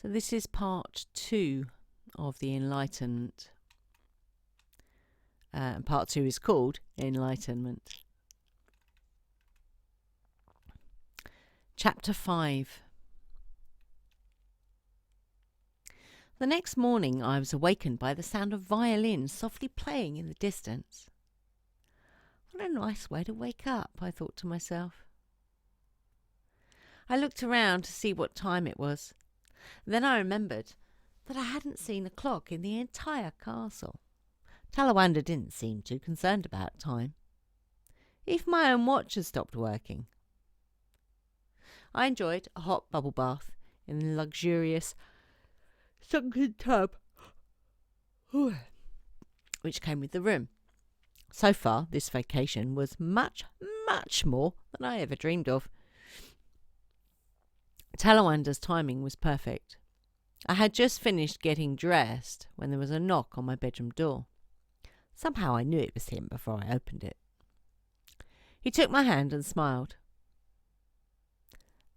So this is part 2 of the Enlightenment. Part 2 is called Enlightenment. Chapter 5. The next morning I was awakened by the sound of violins softly playing in the distance. What a nice way to wake up, I thought to myself. I looked around to see what time it was. Then I remembered that I hadn't seen a clock in the entire castle. Talawanda didn't seem too concerned about time. Even my own watch had stopped working. I enjoyed a hot bubble bath in the luxurious sunken tub which came with the room. So far, this vacation was much, much more than I ever dreamed of. Talawanda's timing was perfect. I had just finished getting dressed when there was a knock on my bedroom door. Somehow I knew it was him before I opened it. He took my hand and smiled.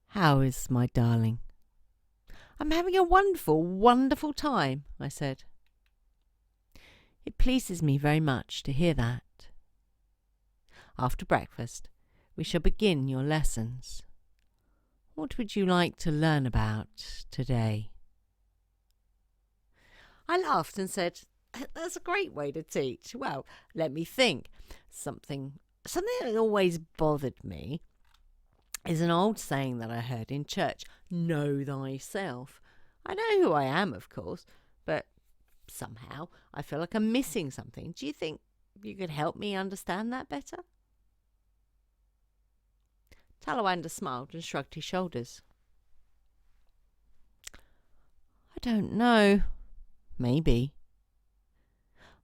"How is my darling?" "I'm having a wonderful, wonderful time," I said. "It pleases me very much to hear that. After breakfast, we shall begin your lessons. What would you like to learn about today?" I laughed and said, "That's a great way to teach. Well, let me think. Something that always bothered me is an old saying that I heard in church, 'Know thyself.' I know who I am, of course, but somehow I feel like I'm missing something. Do you think you could help me understand that better?" Talawanda smiled and shrugged his shoulders. "I don't know. Maybe.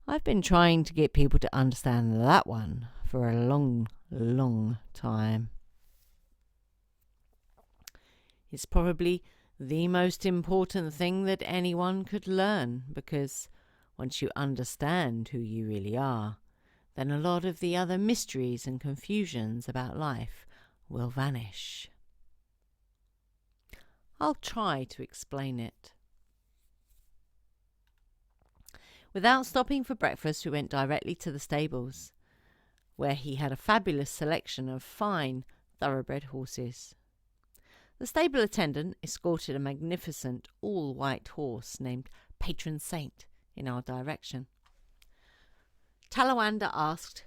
I've been trying to get people to understand that one for a long, long time. It's probably the most important thing that anyone could learn, because once you understand who you really are, then a lot of the other mysteries and confusions about life will vanish. I'll try to explain it." Without stopping for breakfast, we went directly to the stables, where he had a fabulous selection of fine, thoroughbred horses. The stable attendant escorted a magnificent, all-white horse named Patron Saint in our direction. Talawanda asked,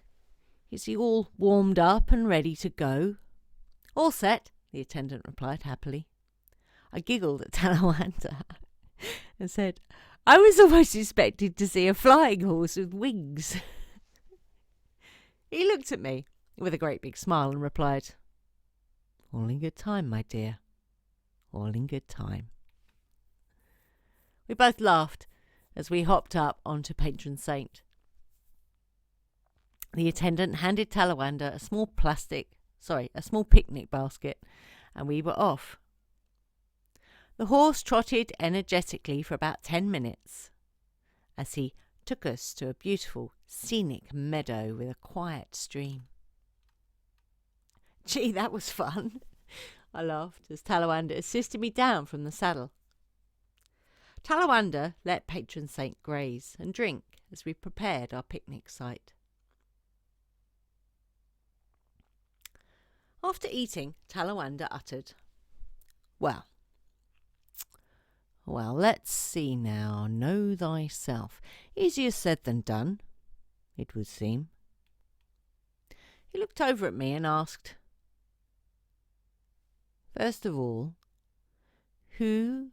"Is he all warmed up and ready to go?" "All set," the attendant replied happily. I giggled at Talawanda and said, "I was almost expected to see a flying horse with wings." He looked at me with a great big smile and replied, "All in good time, my dear. All in good time." We both laughed as we hopped up onto Patron Saint. The attendant handed Talawanda a small picnic basket, and we were off. The horse trotted energetically for about 10 minutes as he took us to a beautiful, scenic meadow with a quiet stream. "Gee, that was fun," I laughed as Talawanda assisted me down from the saddle. Talawanda let Patron Saint graze and drink as we prepared our picnic site. After eating, Talawanda uttered, Well, let's see now. Know thyself. Easier said than done, it would seem." He looked over at me and asked, "First of all, who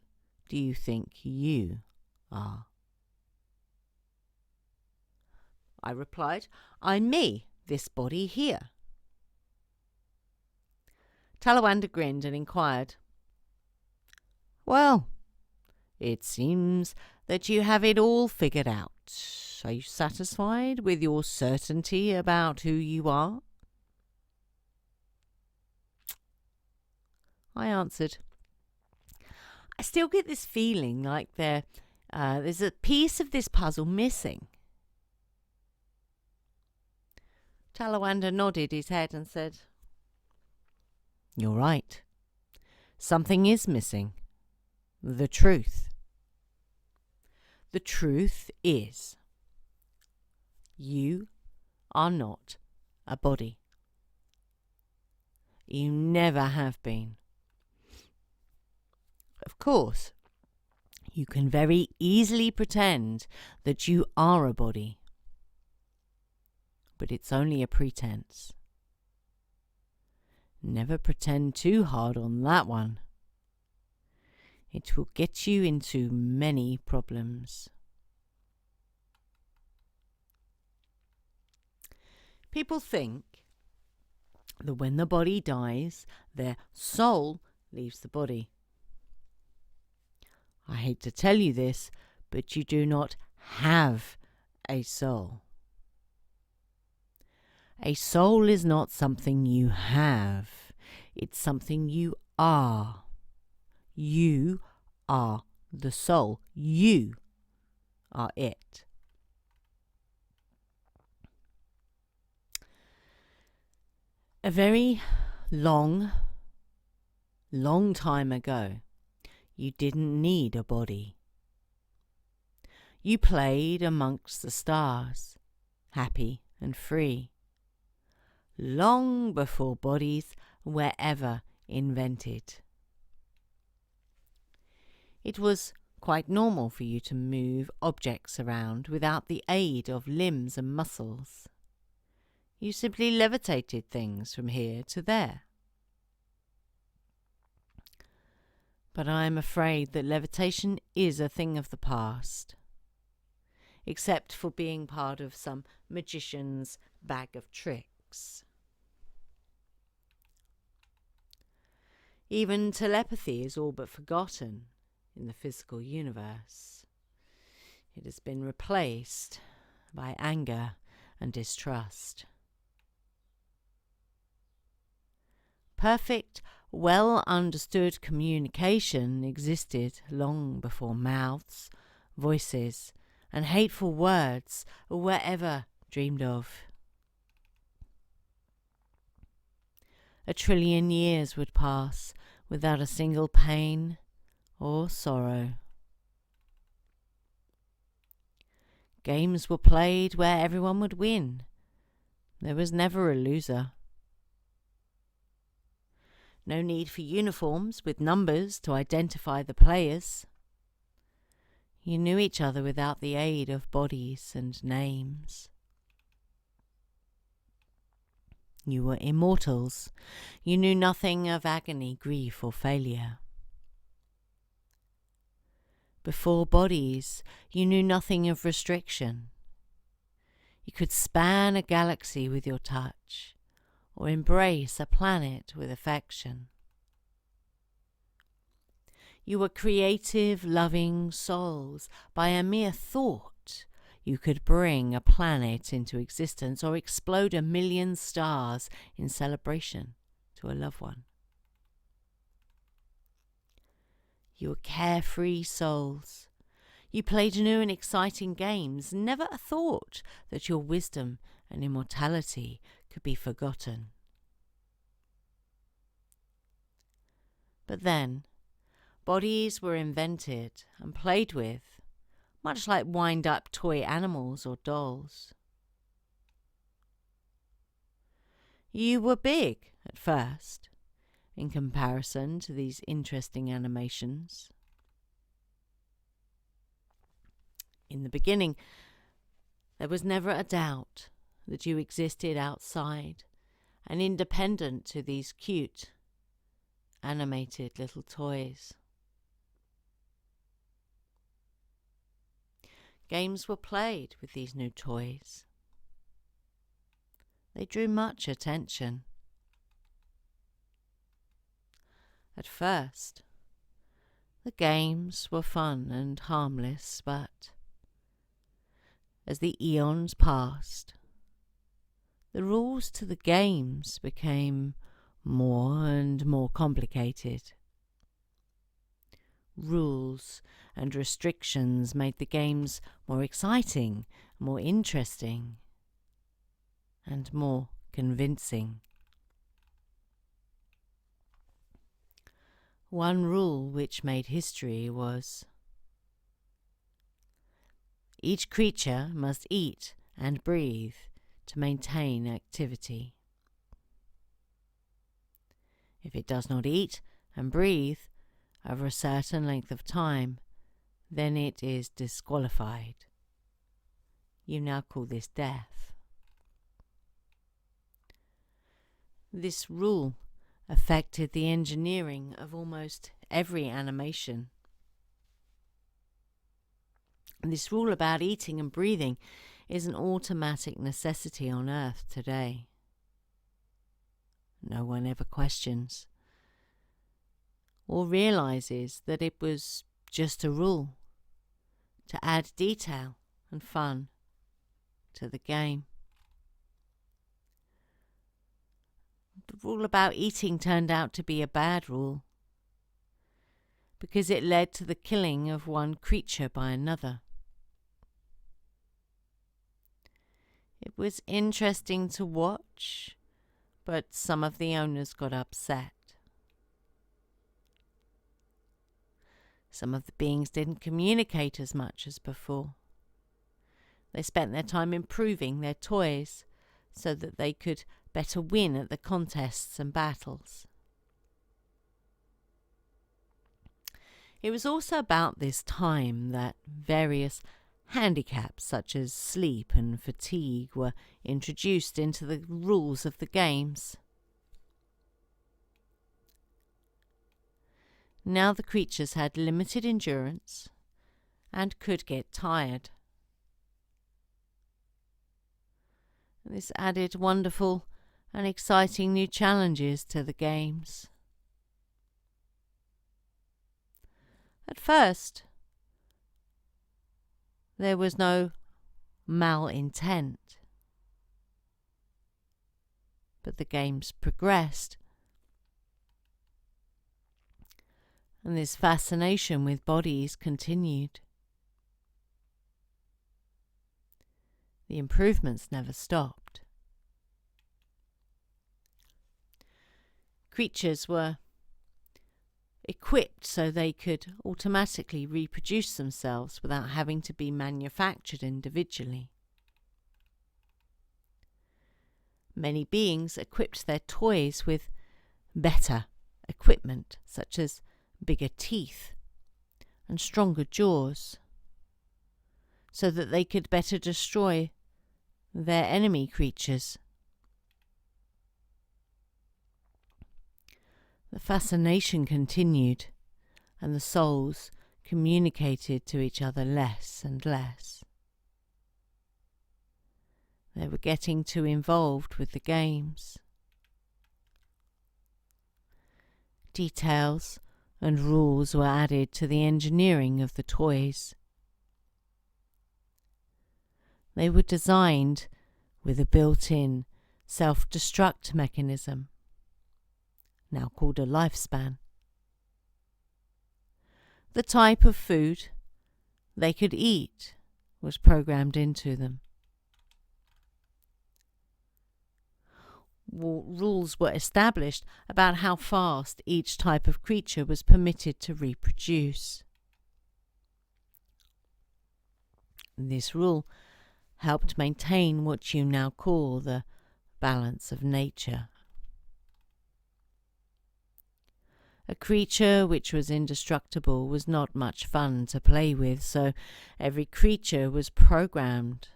do you think you are?" I replied, "I'm me, this body here." Talawanda grinned and inquired, "Well, it seems that you have it all figured out. Are you satisfied with your certainty about who you are?" I answered, "I still get this feeling like there's a piece of this puzzle missing." Talawanda nodded his head and said, "You're right. Something is missing. the truth. The truth is, you are not a body. You never have been. Of course, you can very easily pretend that you are a body, but it's only a pretense. Never pretend too hard on that one. It will get you into many problems. People think that when the body dies, their soul leaves the body. I hate to tell you this, but you do not have a soul. A soul is not something you have. It's something you are. You are the soul. You are it. A very long time ago, you didn't need a body. You played amongst the stars, happy and free, long before bodies were ever invented. It was quite normal for you to move objects around without the aid of limbs and muscles. You simply levitated things from here to there. But I am afraid that levitation is a thing of the past, except for being part of some magician's bag of tricks. Even telepathy is all but forgotten in the physical universe. It has been replaced by anger and distrust. Perfect, well-understood communication existed long before mouths, voices, and hateful words were ever dreamed of. 1 trillion years would pass without a single pain or sorrow. Games were played where everyone would win. There was never a loser. No need for uniforms with numbers to identify the players. You knew each other without the aid of bodies and names. You were immortals. You knew nothing of agony, grief, or failure. Before bodies, you knew nothing of restriction. You could span a galaxy with your touch, or embrace a planet with affection. You were creative, loving souls. By a mere thought, you could bring a planet into existence or explode 1 million stars in celebration to a loved one. You were carefree souls. You played new and exciting games, never a thought that your wisdom and immortality could be forgotten. But then, bodies were invented and played with, much like wind-up toy animals or dolls. You were big at first, in comparison to these interesting animations. In the beginning, there was never a doubt that you existed outside and independent to these cute, animated little toys. Games were played with these new toys. They drew much attention. At first, the games were fun and harmless, but as the eons passed, the rules to the games became more and more complicated. Rules and restrictions made the games more exciting, more interesting, and more convincing. One rule which made history was: each creature must eat and breathe to maintain activity. If it does not eat and breathe over a certain length of time, then it is disqualified. You now call this death. This rule affected the engineering of almost every animation. And this rule about eating and breathing is an automatic necessity on Earth today. No one ever questions or realizes that it was just a rule to add detail and fun to the game. The rule about eating turned out to be a bad rule because it led to the killing of one creature by another. It was interesting to watch, but some of the owners got upset. Some of the beings didn't communicate as much as before. They spent their time improving their toys so that they could better win at the contests and battles. It was also about this time that various handicaps such as sleep and fatigue were introduced into the rules of the games. Now the creatures had limited endurance and could get tired. This added wonderful and exciting new challenges to the games. At first, there was no malintent, but the games progressed, and this fascination with bodies continued. The improvements never stopped. Creatures were equipped so they could automatically reproduce themselves without having to be manufactured individually. Many beings equipped their toys with better equipment, such as bigger teeth and stronger jaws, so that they could better destroy their enemy creatures. The fascination continued, and the souls communicated to each other less and less. They were getting too involved with the games. Details and rules were added to the engineering of the toys. They were designed with a built-in self-destruct mechanism, now called a lifespan. The type of food they could eat was programmed into them. Rules were established about how fast each type of creature was permitted to reproduce. This rule helped maintain what you now call the balance of nature. A creature which was indestructible was not much fun to play with, so every creature was programmed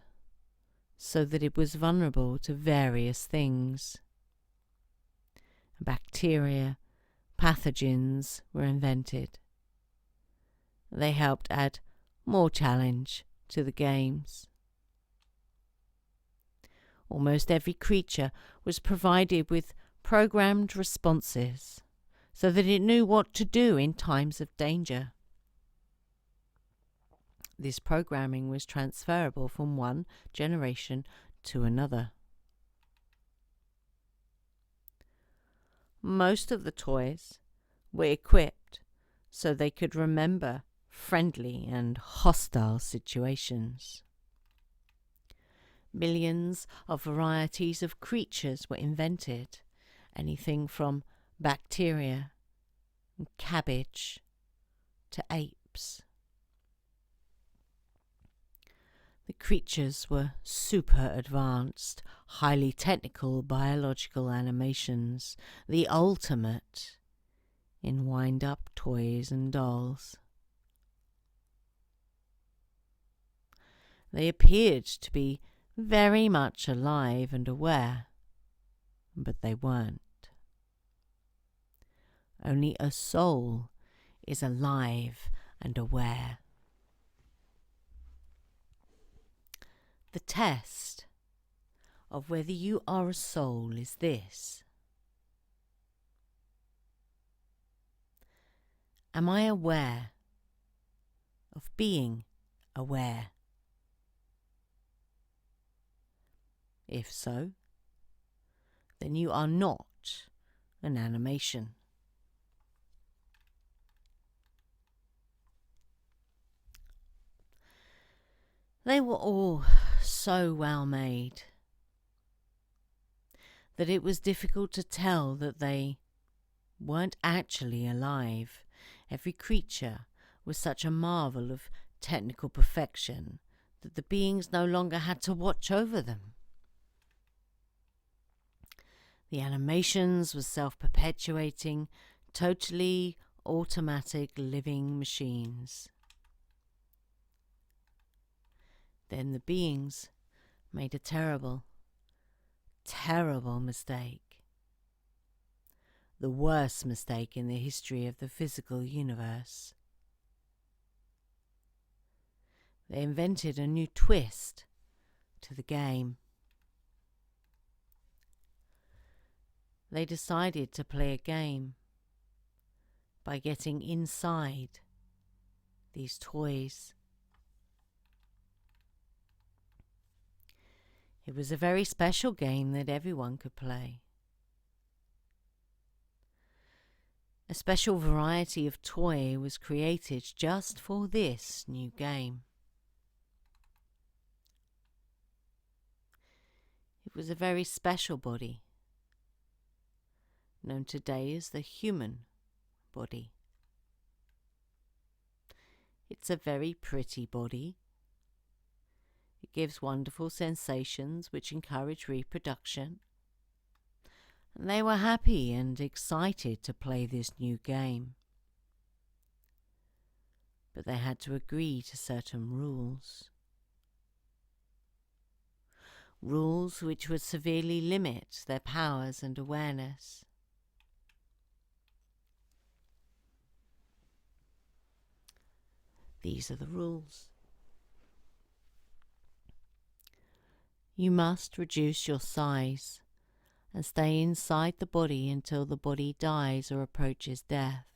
so that it was vulnerable to various things. Bacteria, pathogens were invented. They helped add more challenge to the games. Almost every creature was provided with programmed responses, so that it knew what to do in times of danger. This programming was transferable from one generation to another. Most of the toys were equipped so they could remember friendly and hostile situations. Millions of varieties of creatures were invented, anything from bacteria and cabbage to apes. The creatures were super advanced, highly technical biological animations, the ultimate in wind-up toys and dolls. They appeared to be very much alive and aware, but they weren't. Only a soul is alive and aware. The test of whether you are a soul is this: am I aware of being aware? If so, then you are not an animation. They were all so well made that it was difficult to tell that they weren't actually alive. Every creature was such a marvel of technical perfection that the beings no longer had to watch over them. The animations were self-perpetuating, totally automatic living machines. Then the beings made a terrible, terrible mistake. The worst mistake in the history of the physical universe. They invented a new twist to the game. They decided to play a game by getting inside these toys. It was a very special game that everyone could play. A special variety of toy was created just for this new game. It was a very special body, known today as the human body. It's a very pretty body. It gives wonderful sensations which encourage reproduction. And they were happy and excited to play this new game. But they had to agree to certain rules. Rules which would severely limit their powers and awareness. These are the rules. You must reduce your size and stay inside the body until the body dies or approaches death.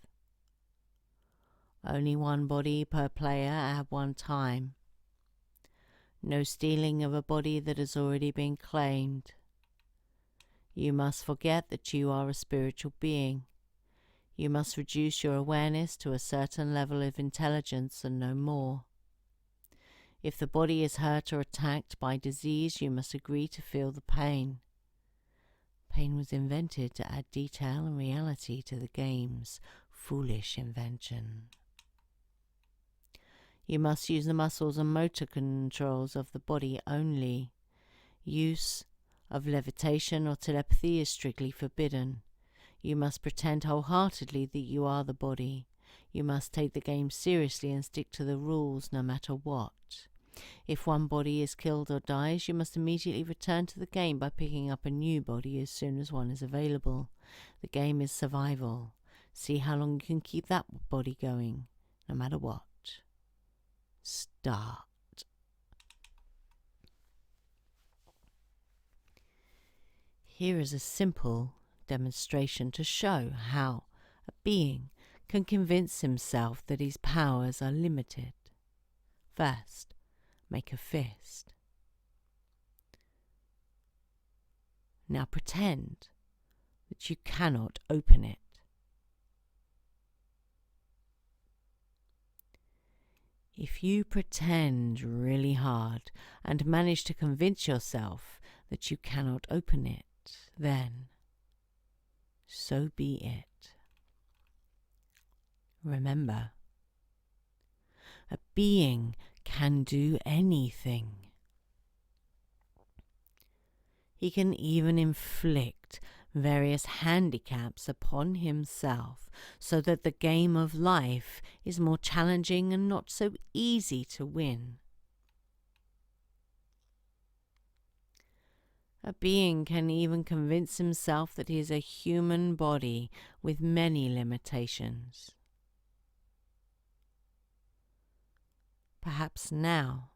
Only one body per player at one time. No stealing of a body that has already been claimed. You must forget that you are a spiritual being. You must reduce your awareness to a certain level of intelligence and no more. If the body is hurt or attacked by disease, you must agree to feel the pain. Pain was invented to add detail and reality to the game's foolish invention. You must use the muscles and motor controls of the body only. Use of levitation or telepathy is strictly forbidden. You must pretend wholeheartedly that you are the body. You must take the game seriously and stick to the rules no matter what. If one body is killed or dies, you must immediately return to the game by picking up a new body as soon as one is available. The game is survival. See how long you can keep that body going, no matter what. Start. Here is a simple demonstration to show how a being can convince himself that his powers are limited. First, make a fist. Now pretend that you cannot open it. If you pretend really hard and manage to convince yourself that you cannot open it, then so be it. Remember, a being can do anything. He can even inflict various handicaps upon himself so that the game of life is more challenging and not so easy to win. A being can even convince himself that he is a human body with many limitations. Perhaps now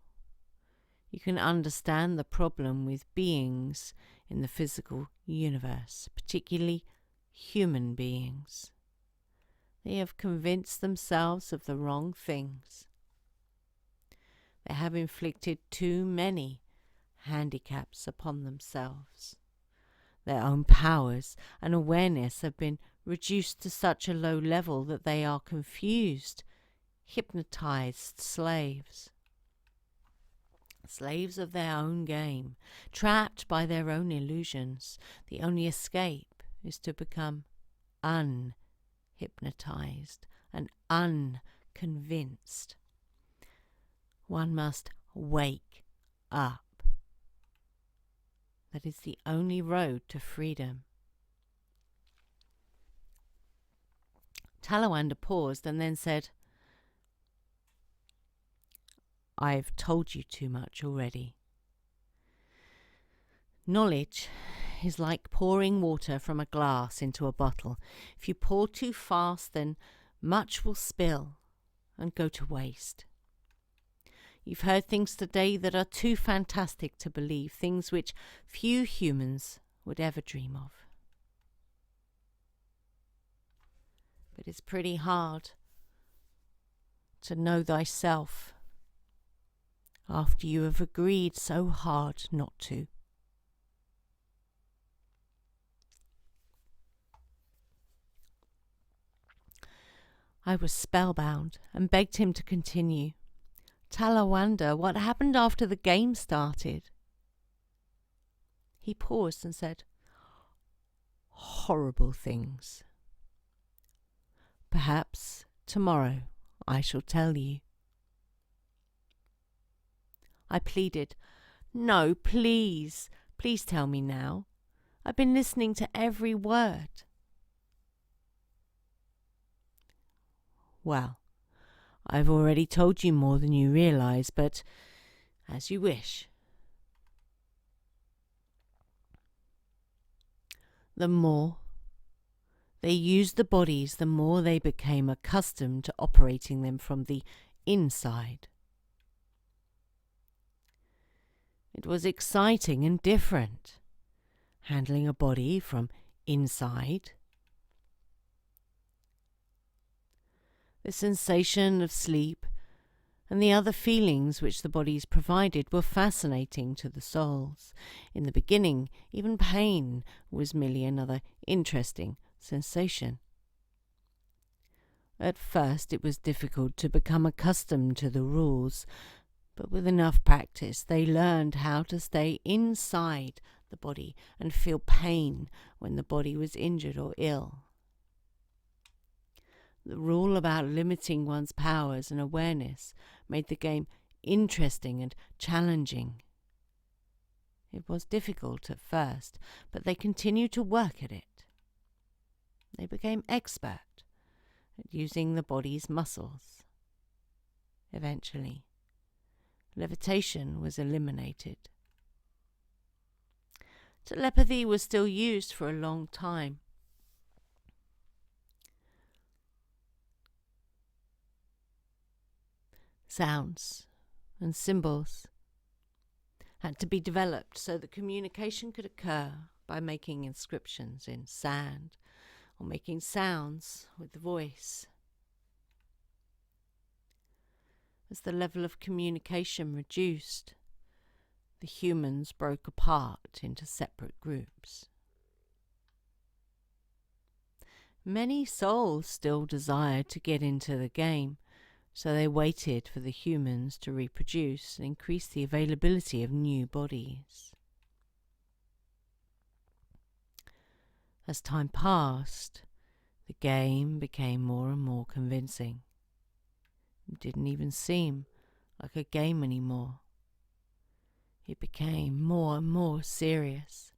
you can understand the problem with beings in the physical universe, particularly human beings. They have convinced themselves of the wrong things. They have inflicted too many handicaps upon themselves. Their own powers and awareness have been reduced to such a low level that they are confused, hypnotized slaves. Slaves of their own game, trapped by their own illusions. The only escape is to become unhypnotized and unconvinced. One must wake up. That is the only road to freedom. Talawanda paused and then said, I've told you too much already. Knowledge is like pouring water from a glass into a bottle. If you pour too fast, then much will spill and go to waste. You've heard things today that are too fantastic to believe, things which few humans would ever dream of. But it's pretty hard to know thyself after you have agreed so hard not to. I was spellbound and begged him to continue. Talawanda, what happened after the game started? He paused and said, horrible things. Perhaps tomorrow I shall tell you. I pleaded, no, please tell me now. I've been listening to every word. Well, I've already told you more than you realize, but as you wish. The more they used the bodies, the more they became accustomed to operating them from the inside. It was exciting and different, handling a body from inside. The sensation of sleep and the other feelings which the bodies provided were fascinating to the souls. In the beginning, even pain was merely another interesting sensation. At first it was difficult to become accustomed to the rules, but with enough practice they learned how to stay inside the body and feel pain when the body was injured or ill. The rule about limiting one's powers and awareness made the game interesting and challenging. It was difficult at first, but they continued to work at it. They became expert at using the body's muscles. Eventually, levitation was eliminated. Telepathy was still used for a long time. Sounds and symbols had to be developed so that communication could occur by making inscriptions in sand or making sounds with the voice. As the level of communication reduced, the humans broke apart into separate groups. Many souls still desired to get into the game, so they waited for the humans to reproduce and increase the availability of new bodies. As time passed, The game became more and more convincing. It didn't even seem like a game anymore. It became more and more serious.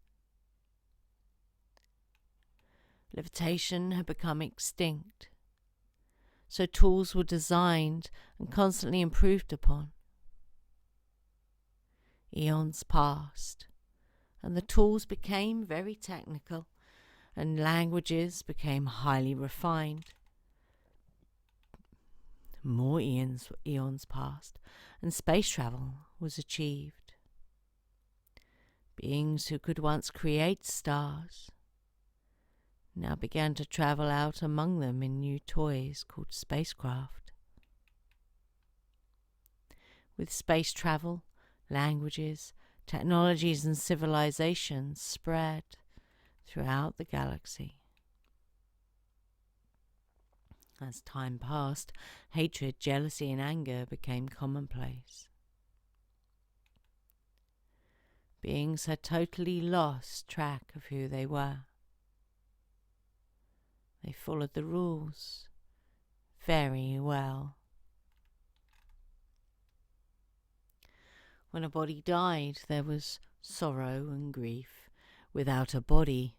Levitation had become extinct, so tools were designed and constantly improved upon. Eons passed, and the tools became very technical, and languages became highly refined. More eons passed, and space travel was achieved. Beings who could once create stars now began to travel out among them in new toys called spacecraft. With space travel, languages, technologies and civilizations spread throughout the galaxy. As time passed, hatred, jealousy and anger became commonplace. Beings had totally lost track of who they were. They followed the rules very well. When a body died, there was sorrow and grief. Without a body,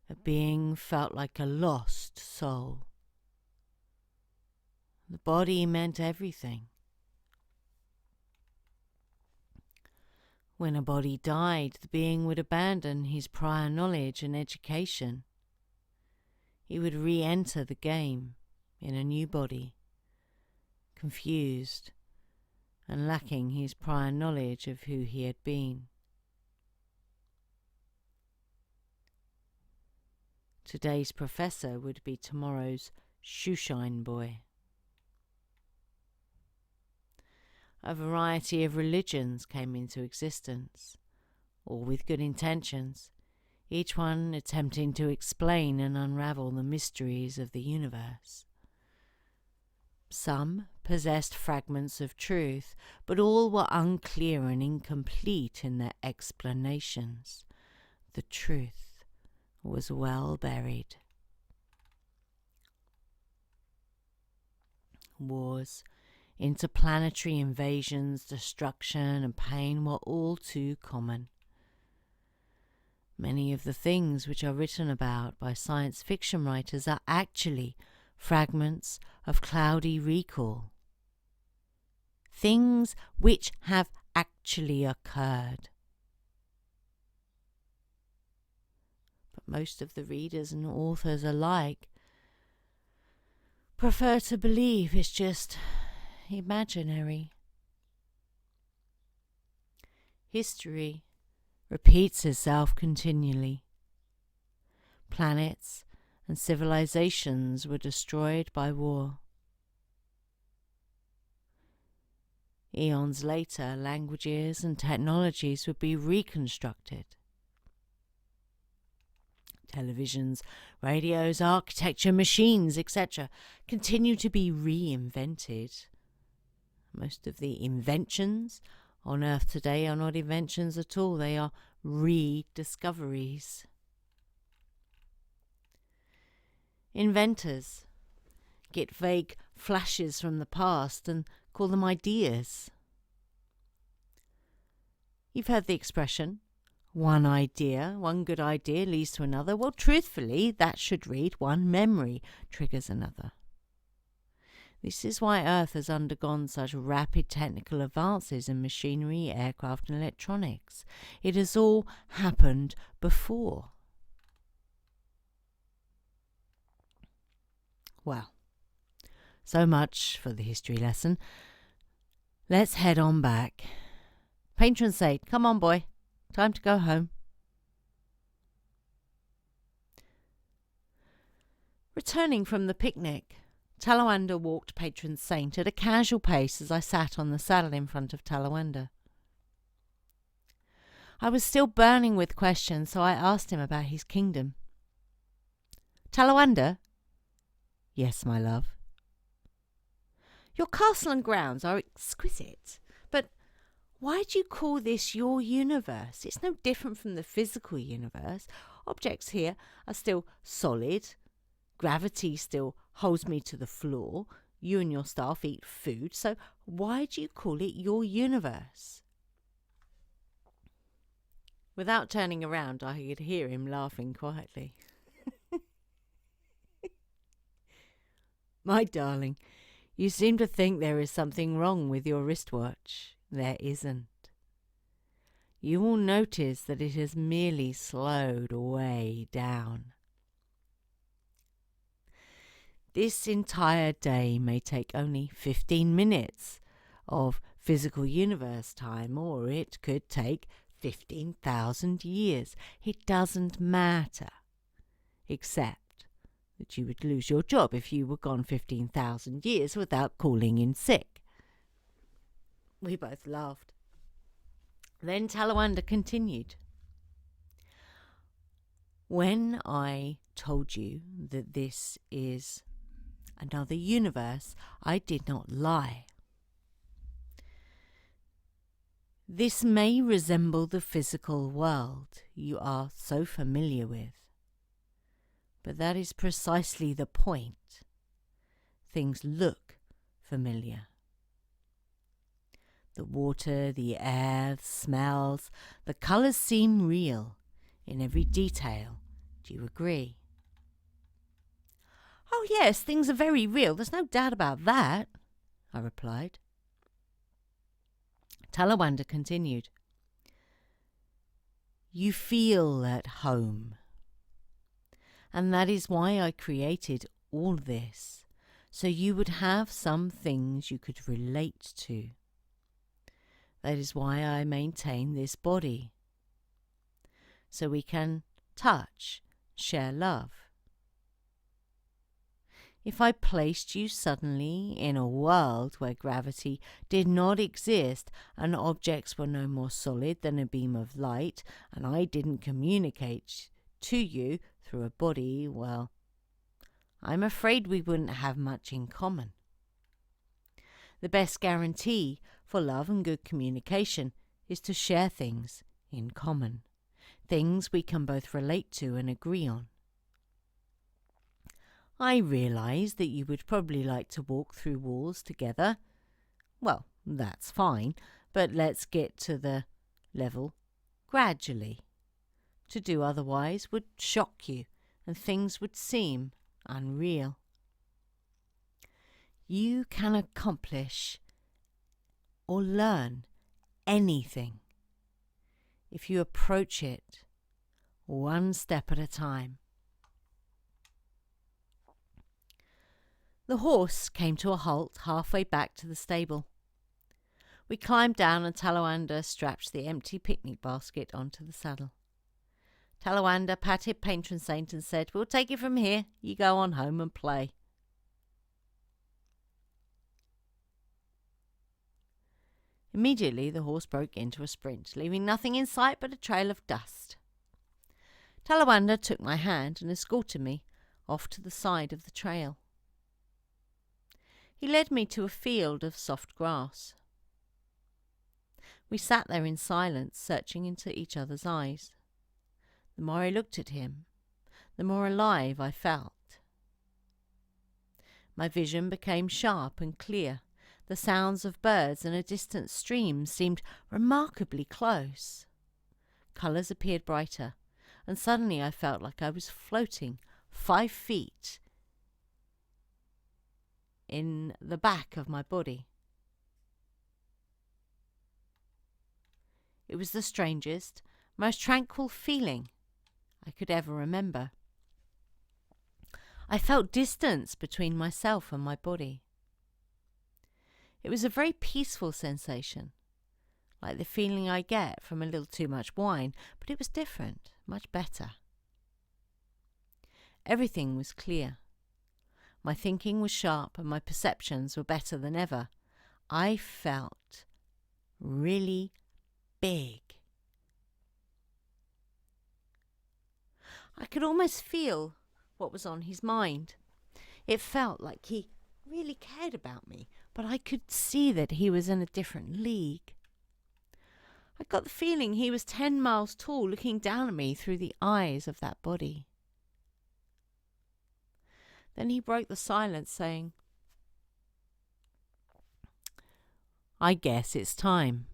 a being felt like a lost soul. The body meant everything. When a body died, the being would abandon his prior knowledge and education. He would re-enter the game in a new body, confused and lacking his prior knowledge of who he had been. Today's professor would be tomorrow's shoeshine boy. A variety of religions came into existence, all with good intentions, each one attempting to explain and unravel the mysteries of the universe. Some possessed fragments of truth, but all were unclear and incomplete in their explanations. The truth was well buried. Wars, interplanetary invasions, destruction and pain were all too common. Many of the things which are written about by science fiction writers are actually fragments of cloudy recall. Things which have actually occurred. But most of the readers and authors alike prefer to believe it's just imaginary. History repeats itself continually. Planets and civilizations were destroyed by war. Eons later, languages and technologies would be reconstructed. Televisions, radios, architecture, machines, etc. continue to be reinvented. Most of the inventions on Earth today are not inventions at all. They are rediscoveries. Inventors get vague flashes from the past and call them ideas. You've heard the expression, one good idea leads to another. Well, truthfully, that should read, one memory triggers another. This is why Earth has undergone such rapid technical advances in machinery, aircraft and electronics. It has all happened before. Well, so much for the history lesson. Let's head on back. Patron saint, come on boy, time to go home. Returning from the picnic, Talawanda walked patron saint at a casual pace as I sat on the saddle in front of Talawanda. I was still burning with questions, so I asked him about his kingdom. Talawanda? Yes, my love. Your castle and grounds are exquisite, but why do you call this your universe? It's no different from the physical universe. Objects here are still solid, Gravity still holds me to the floor. You and your staff eat food, so why do you call it your universe? Without turning around, I could hear him laughing quietly. My darling, you seem to think there is something wrong with your wristwatch. There isn't. You will notice that it has merely slowed way down. This entire day may take only 15 minutes of physical universe time, or it could take 15,000 years. It doesn't matter, except that you would lose your job if you were gone 15,000 years without calling in sick. We both laughed. Then Talawanda continued. When I told you that this is another universe, I did not lie. This may resemble the physical world you are so familiar with, but that is precisely the point. Things look familiar. The water, the air, the smells, the colours seem real in every detail. Do you agree? Oh yes, things are very real. There's no doubt about that, I replied. Talawanda continued. You feel at home. And that is why I created all this, so you would have some things you could relate to. That is why I maintain this body, so we can touch, share love. If I placed you suddenly in a world where gravity did not exist and objects were no more solid than a beam of light, and I didn't communicate to you through a body, well, I'm afraid we wouldn't have much in common. The best guarantee for love and good communication is to share things in common, things we can both relate to and agree on. I realise that you would probably like to walk through walls together. Well, that's fine, but let's get to the level gradually. To do otherwise would shock you, and things would seem unreal. You can accomplish or learn anything if you approach it one step at a time. The horse came to a halt halfway back to the stable. We climbed down and Talawanda strapped the empty picnic basket onto the saddle. Talawanda patted Patron Saint and said, "We'll take it from here. You go on home and play." Immediately the horse broke into a sprint, leaving nothing in sight but a trail of dust. Talawanda took my hand and escorted me off to the side of the trail. He led me to a field of soft grass. We sat there in silence, searching into each other's eyes. The more I looked at him, the more alive I felt. My vision became sharp and clear. The sounds of birds and a distant stream seemed remarkably close. Colours appeared brighter, and suddenly I felt like I was floating 5 feet in the back of my body. It was the strangest, most tranquil feeling I could ever remember. I felt distance between myself and my body. It was a very peaceful sensation, like the feeling I get from a little too much wine, but it was different, much better. Everything was clear. My thinking was sharp and my perceptions were better than ever. I felt really big. I could almost feel what was on his mind. It felt like he really cared about me, but I could see that he was in a different league. I got the feeling he was 10 miles tall, looking down at me through the eyes of that body. Then he broke the silence, saying, "I guess it's time.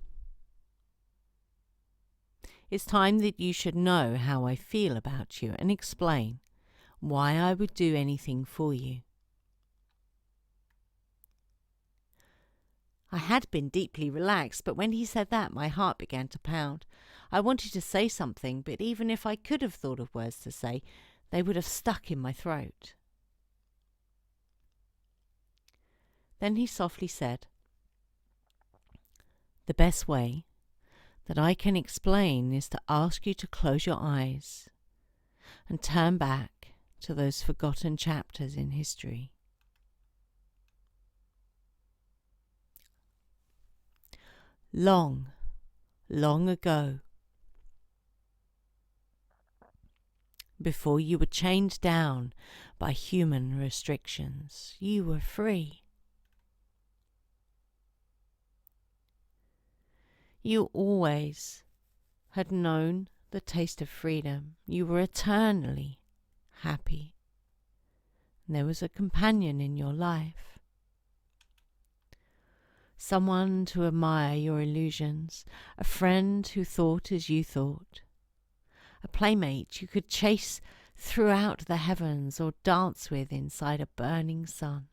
It's time that you should know how I feel about you and explain why I would do anything for you." I had been deeply relaxed, but when he said that, my heart began to pound. I wanted to say something, but even if I could have thought of words to say, they would have stuck in my throat. Then he softly said, "The best way that I can explain is to ask you to close your eyes and turn back to those forgotten chapters in history. Long, long ago, before you were chained down by human restrictions, you were free. You always had known the taste of freedom. You were eternally happy. And there was a companion in your life. Someone to admire your illusions, a friend who thought as you thought, a playmate you could chase throughout the heavens or dance with inside a burning sun.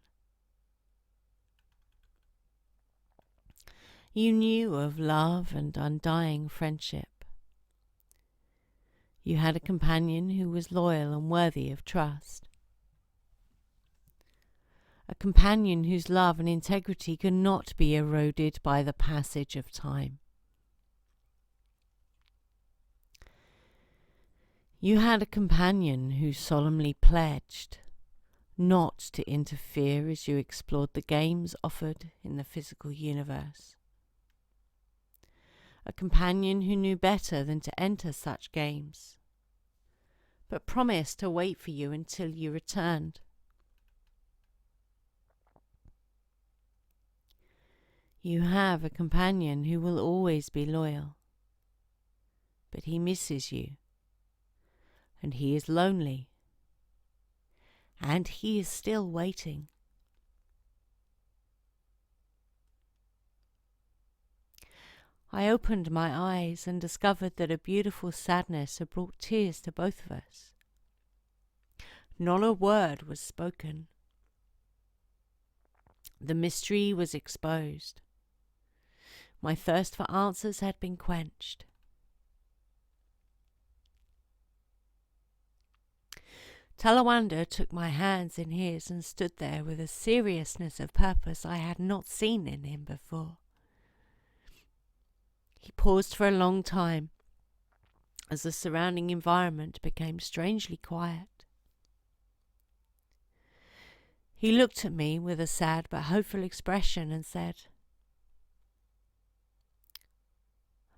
You knew of love and undying friendship. You had a companion who was loyal and worthy of trust. A companion whose love and integrity could not be eroded by the passage of time. You had a companion who solemnly pledged not to interfere as you explored the games offered in the physical universe. A companion who knew better than to enter such games, but promised to wait for you until you returned. You have a companion who will always be loyal, but he misses you, and he is lonely, and he is still waiting. I opened my eyes and discovered that a beautiful sadness had brought tears to both of us. Not a word was spoken. The mystery was exposed. My thirst for answers had been quenched. Talawanda took my hands in his and stood there with a seriousness of purpose I had not seen in him before. He paused for a long time as the surrounding environment became strangely quiet. He looked at me with a sad but hopeful expression and said,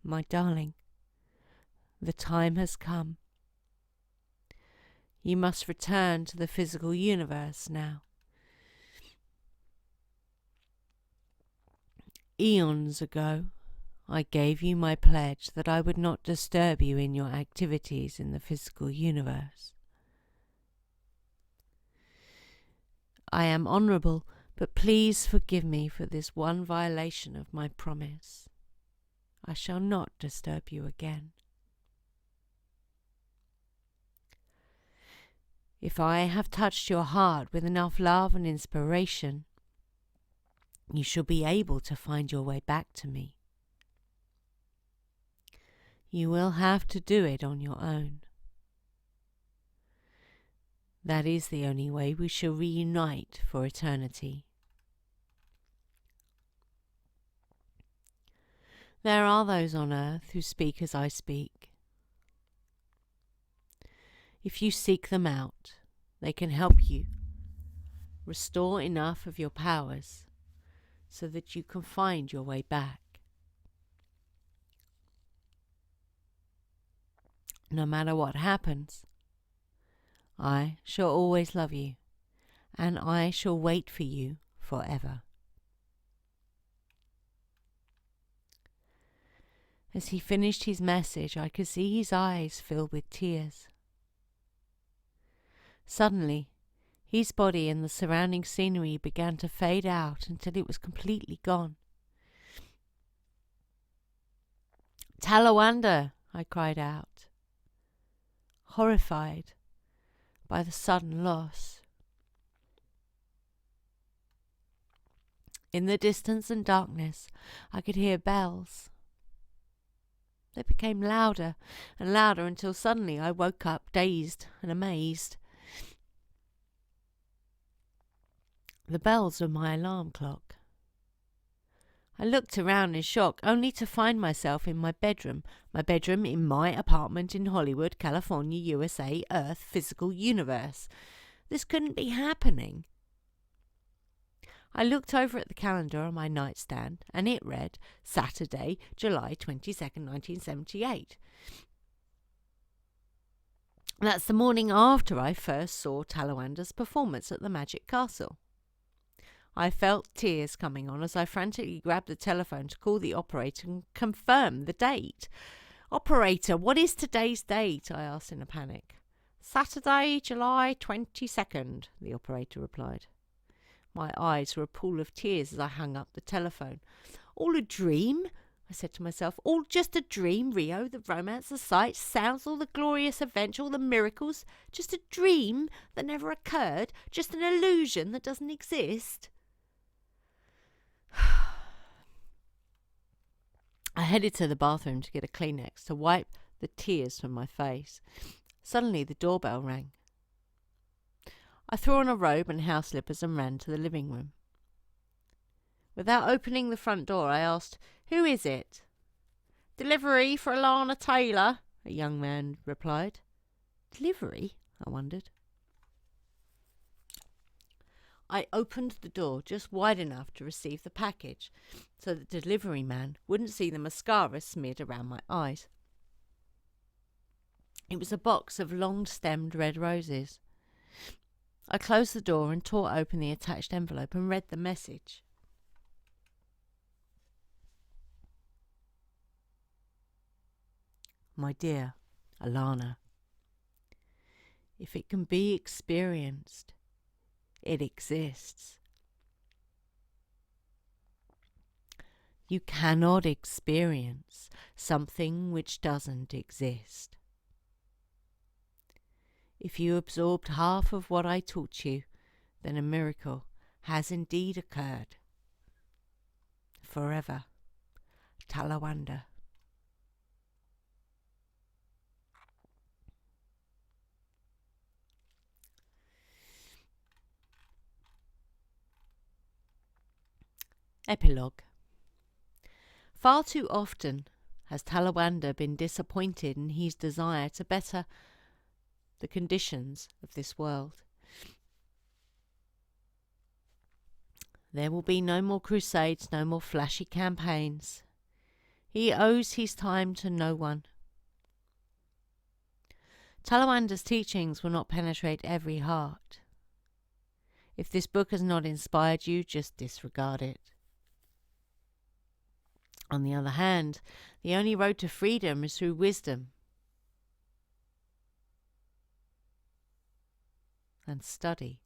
"My darling, the time has come. You must return to the physical universe now. Eons ago, I gave you my pledge that I would not disturb you in your activities in the physical universe. I am honourable, but please forgive me for this one violation of my promise. I shall not disturb you again. If I have touched your heart with enough love and inspiration, you shall be able to find your way back to me. You will have to do it on your own. That is the only way we shall reunite for eternity. There are those on earth who speak as I speak. If you seek them out, they can help you restore enough of your powers so that you can find your way back. No matter what happens, I shall always love you, and I shall wait for you forever." As he finished his message, I could see his eyes fill with tears. Suddenly, His body and the surrounding scenery began to fade out until it was completely gone. "Talawanda!" I cried out, horrified by the sudden loss. In the distance and darkness, I could hear bells. They became louder and louder until suddenly I woke up, dazed and amazed. The bells were my alarm clock. I looked around in shock, only to find myself in my bedroom in my apartment in Hollywood, California, USA, Earth, physical universe. This couldn't be happening. I looked over at the calendar on my nightstand, and it read Saturday, July 22nd, 1978. That's the morning after I first saw Talawanda's performance at the Magick Castle. I felt tears coming on as I frantically grabbed the telephone to call the operator and confirm the date. "Operator, what is today's date?" I asked in a panic. "Saturday, July 22nd, the operator replied. My eyes were a pool of tears as I hung up the telephone. "All a dream?" I said to myself. "All just a dream, Rio, the romance, the sights, sounds, all the glorious adventure, all the miracles. Just a dream that never occurred, just an illusion that doesn't exist." I headed to the bathroom to get a Kleenex to wipe the tears from my face. Suddenly the doorbell rang. I threw on a robe and house slippers and ran to the living room. Without opening the front door, I asked, "Who is it?" "Delivery for Alana Taylor," a young man replied. Delivery? I wondered. I opened the door just wide enough to receive the package, so the delivery man wouldn't see the mascara smeared around my eyes. It was a box of long-stemmed red roses. I closed the door and tore open the attached envelope and read the message. "My dear Alana, if it can be experienced, it exists. You cannot experience something which doesn't exist. If you absorbed half of what I taught you, then a miracle has indeed occurred. Forever, Talawanda." Epilogue. Far too often has Talawanda been disappointed in his desire to better the conditions of this world. There will be no more crusades, no more flashy campaigns. He owes his time to no one. Talawanda's teachings will not penetrate every heart. If this book has not inspired you, just disregard it. On the other hand, the only road to freedom is through wisdom and study.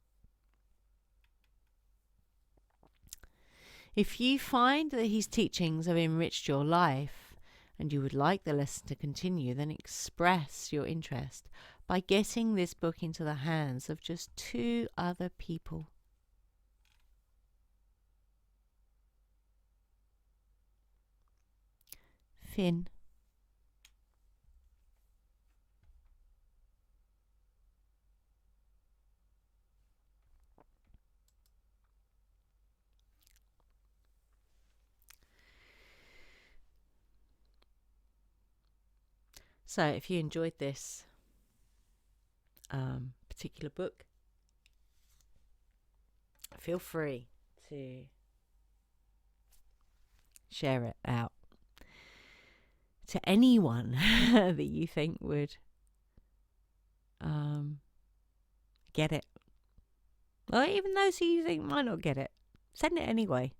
If you find that his teachings have enriched your life and you would like the lesson to continue, then express your interest by getting this book into the hands of just 2 other people. Finn. So if you enjoyed this particular book, feel free to share it out to anyone that you think would get it. Or even those who you think might not get it. Send it anyway.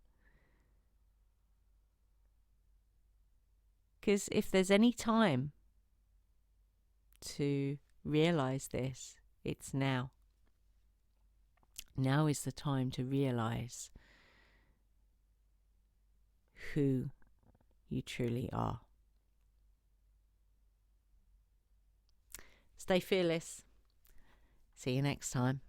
Because if there's any time to realise this, it's now. Now is the time to realize who you truly are. Stay fearless. See you next time.